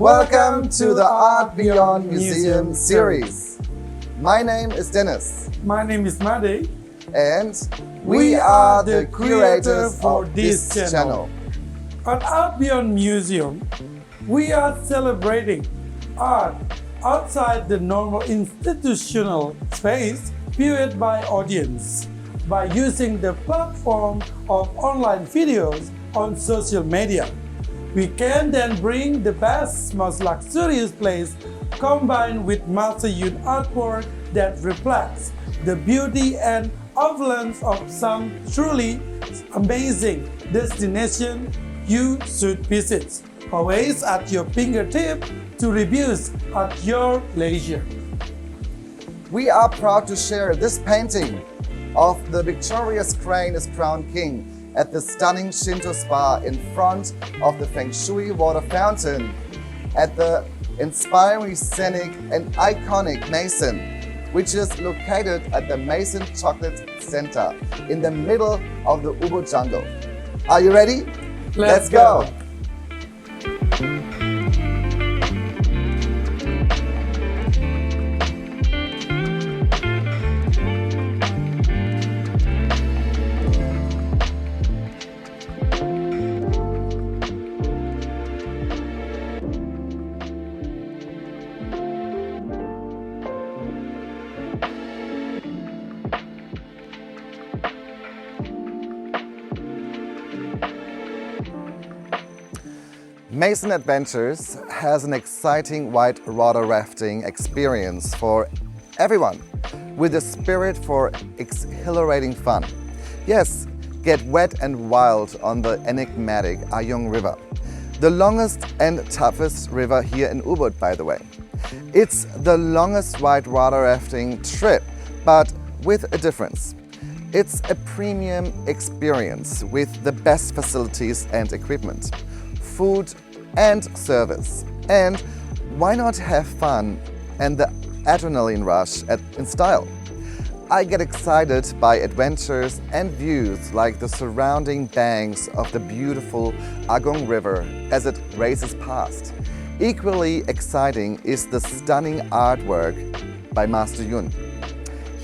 Welcome to the Art Beyond Museum series. My name is Dennis. My name is Made. And we are the curators of this channel. On Art Beyond Museum, we are celebrating art outside the normal institutional space viewed by audience by using the platform of online videos on social media. We can then bring the best, most luxurious place combined with Master Yun artwork that reflects the beauty and opulence of some truly amazing destination you should visit. Always at your fingertip to reviews at your leisure. We are proud to share this painting of the victorious crane as crowned king at the stunning Shinto spa in front of the fengshui water fountain at the inspiring, scenic and iconic Mason, which is located at the Mason Chocolate Center in the middle of the Ubud jungle. Are you ready? Let's go! Mason Adventures has an exciting white water rafting experience for everyone with a spirit for exhilarating fun. Yes, get wet and wild on the enigmatic Ayong River, the longest and toughest river here in Ubud, by the way. It's the longest white water rafting trip, but with a difference. It's a premium experience with the best facilities and equipment, food and service. And why not have fun and the adrenaline rush in style? I get excited by adventures and views like the surrounding banks of the beautiful Agong River as it races past. Equally exciting is the stunning artwork by Master Yun.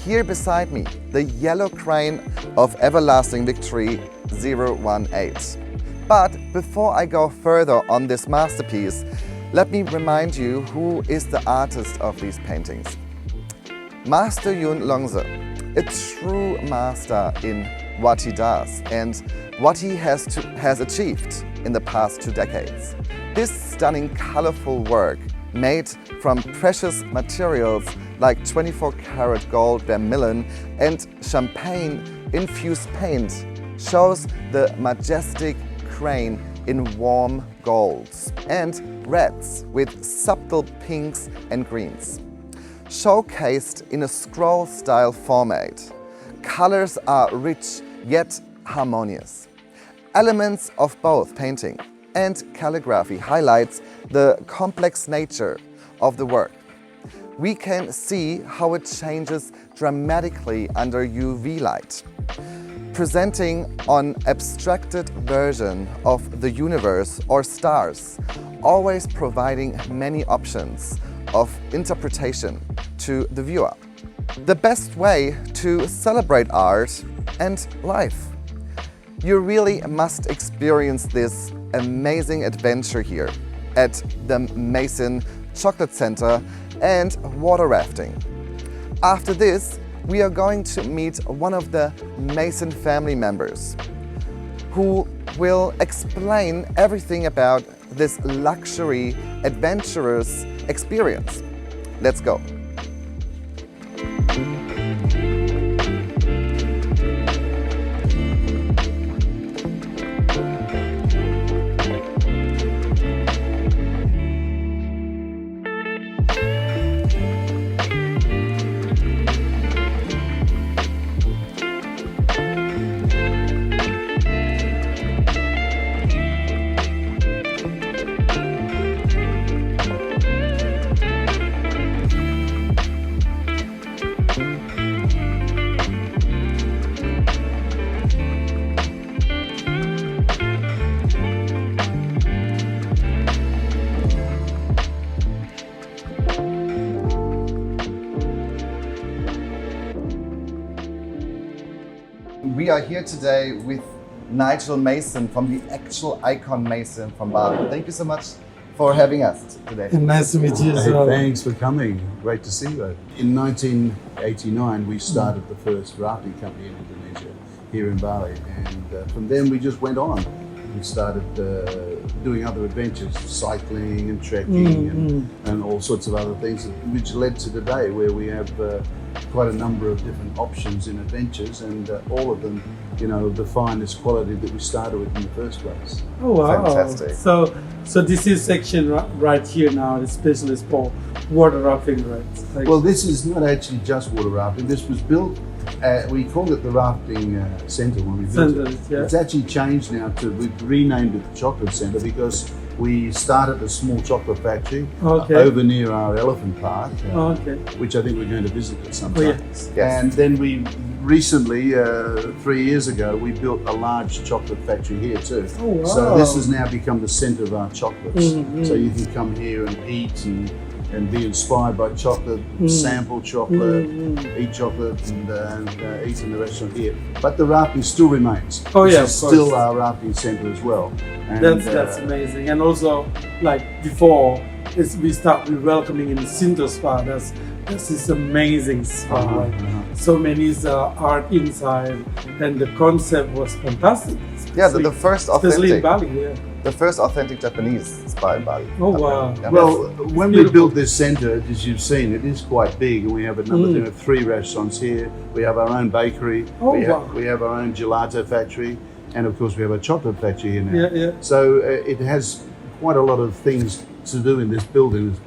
Here beside me, the yellow crane of Everlasting Victory 018. But before I go further on this masterpiece, let me remind you who is the artist of these paintings. Master Yun Longze, a true master in what he does and what he has achieved in the past 2 decades. This stunning, colorful work made from precious materials like 24-karat gold vermilion and champagne-infused paint shows the majestic crane in warm golds and reds with subtle pinks and greens. Showcased in a scroll-style format, colors are rich yet harmonious. Elements of both painting and calligraphy highlights the complex nature of the work. We can see how it changes dramatically under UV light, presenting an abstracted version of the universe or stars, always providing many options of interpretation to the viewer. The best way to celebrate art and life. You really must experience this amazing adventure here at the Mason Chocolate Center and water rafting. After this, we are going to meet one of the Mason family members who will explain everything about this luxury, adventurous experience. Let's go. We are here today with Nigel Mason from the actual icon Mason from Bali. Thank you so much for having us today. Nice to meet you as well. Thanks for coming. Great to see you. In 1989, we started the first rafting company in Indonesia, here in Bali. And from then we just went on. We started doing other adventures, cycling and trekking and all sorts of other things, which led to today where we have quite a number of different options in adventures, and all of them, you know, of the finest quality that we started with in the first place. Oh wow! Fantastic. So this is section right here now, especially for water rafting, right? Like, Well, this is not actually just water rafting. This was built, we called it the rafting centre when we built it. Yeah. It's actually changed now we've renamed it the Chocolate Centre because we started a small chocolate factory over near our elephant park, which I think we're going to visit at some time. Yes. And then we recently, 3 years ago, we built a large chocolate factory here too. Oh, wow. So this has now become the centre of our chocolates. So you can come here and eat and be inspired by chocolate, sample chocolate, eat chocolate, and eat in the restaurant here. But the rafting still remains. Oh yeah, It's still our rafting centre as well. And, that's amazing. And also, like before, we start with welcoming in Shinto spa. This is amazing spa. So many art inside, and the concept was fantastic. Yeah, the first especially in authentic, Bali. Yeah. the first authentic Japanese spa in Bali. Oh wow! Yeah. Well, when we built this centre, as you've seen, it is quite big, and we have a number of 3 restaurants here. We have our own bakery. We have our own gelato factory, and of course we have a chocolate factory here now. Yeah. So it has quite a lot of things to do in this building. There's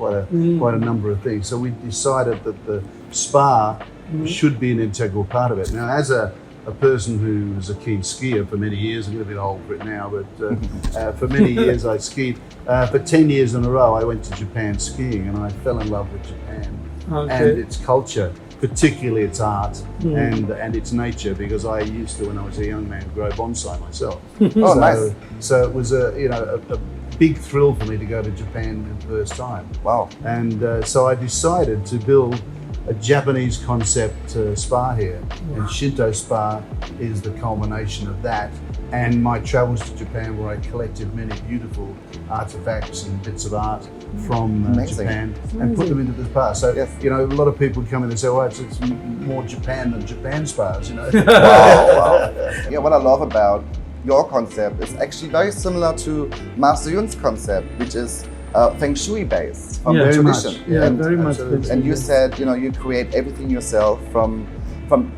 quite a number of things. So we decided that the spa should be an integral part of it. Now, as a person who was a keen skier for many years, I'm a little bit old for it now, but for many years I skied. For 10 years in a row I went to Japan skiing, and I fell in love with Japan and its culture, particularly its art and its nature, because I used to, when I was a young man, grow bonsai myself. Nice. So it was a big thrill for me to go to Japan the first time. Wow. And so I decided to build a Japanese concept spa here, and Shinto Spa is the culmination of that. And my travels to Japan, where I collected many beautiful artifacts and bits of art from Japan and put them into the spa. So, you know, a lot of people come in and say, well, it's more Japan than Japan spas, you know. Wow. Yeah, what I love about your concept is actually very similar to Master Yun's concept, which is feng shui based from the tradition. Very much. And you said, you know, you create everything yourself from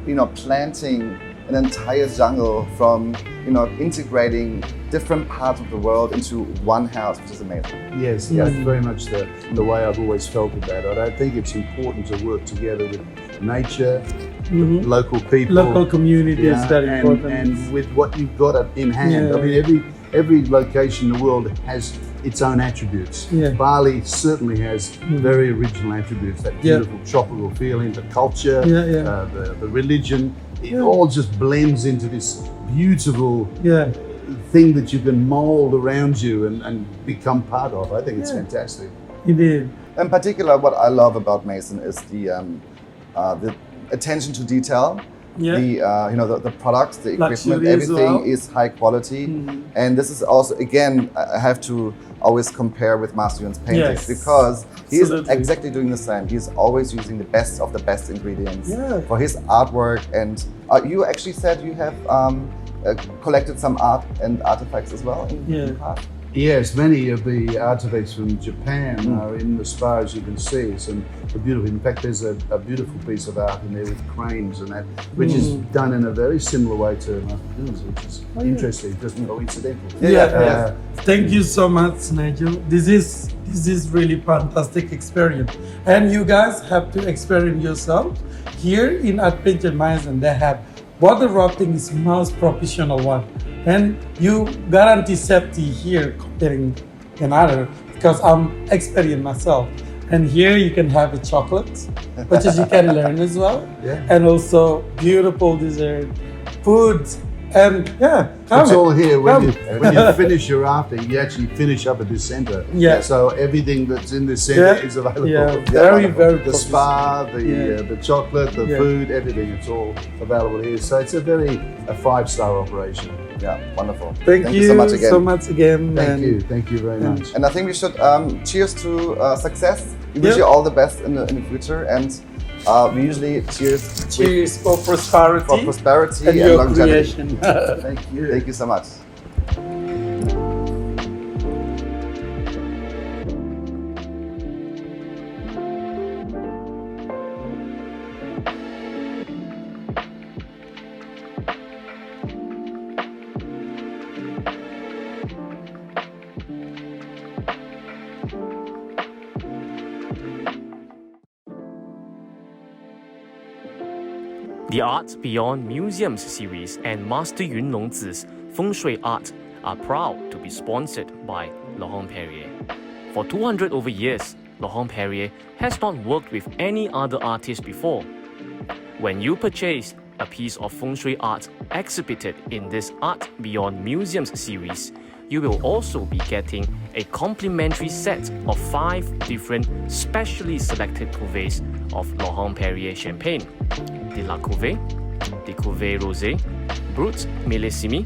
you know, planting an entire jungle, from, you know, integrating different parts of the world into one house, which is amazing. Yes, that's very much the way I've always felt about it. I think it's important to work together with nature, local people, local community is very important, and with what you've got in hand. I mean, every location in the world has its own attributes. Bali certainly has very original attributes, that beautiful tropical feeling, the culture, the religion. It all just blends into this beautiful thing that you can mold around you and become part of. I think it's fantastic. Indeed. In particular, what I love about Mason is the attention to detail. The products, the equipment, everything is high quality. And this is also, again, I have to always compare with Master Yun's paintings, because he's exactly doing the same. He's always using the best of the best ingredients for his artwork. And you actually said you have collected some art and artifacts as well in the past? Yes, many of the artifacts from Japan are in the spa, as you can see. Some beautiful. In fact, there's a beautiful piece of art in there with cranes and that, which is done in a very similar way to Master Yun's, which is interesting, just coincidental. Thank you so much, Nigel. This is really fantastic experience, and you guys have to experience yourself here in Adventure Mason. They have water rafting is most professional one. And you guarantee safety here comparing another, because I'm experienced myself. And here you can have a chocolate, which is you can learn as well. And also beautiful dessert, food, And yeah, It's all here. When Come. you finish your after, you actually finish up at this centre. Yeah. So everything that's in this centre is available. Yeah, very, very The spa, the chocolate, the Yeah. food, everything. It's all available here. So it's a 5-star operation. Yeah, wonderful. Thank you so much again. Thank you very much. And I think we should cheers to success. We wish Yeah. you all the best in the future, and we usually cheers for prosperity, for prosperity and and your longevity. creation. Thank you. Thank you so much. The Art Beyond Museums series and Master Yun Longzi's Feng Shui art are proud to be sponsored by Laurent-Perrier. For 200 over years, Laurent-Perrier has not worked with any other artist before. When you purchase a piece of Feng Shui art exhibited in this Art Beyond Museums series, you will also be getting a complimentary set of 5 different specially selected cuvées of Laurent-Perrier champagne: the La Cuvée, the Cuvée Rosé, Brut Millésimé,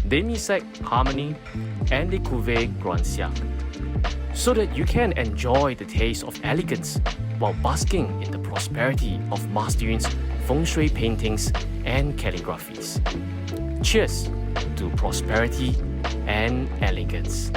Demi-Sec Harmony, and the Cuvée Grand Siècle, so that you can enjoy the taste of elegance while basking in the prosperity of Master Yun's Feng Shui paintings and calligraphies. Cheers to prosperity and elegance.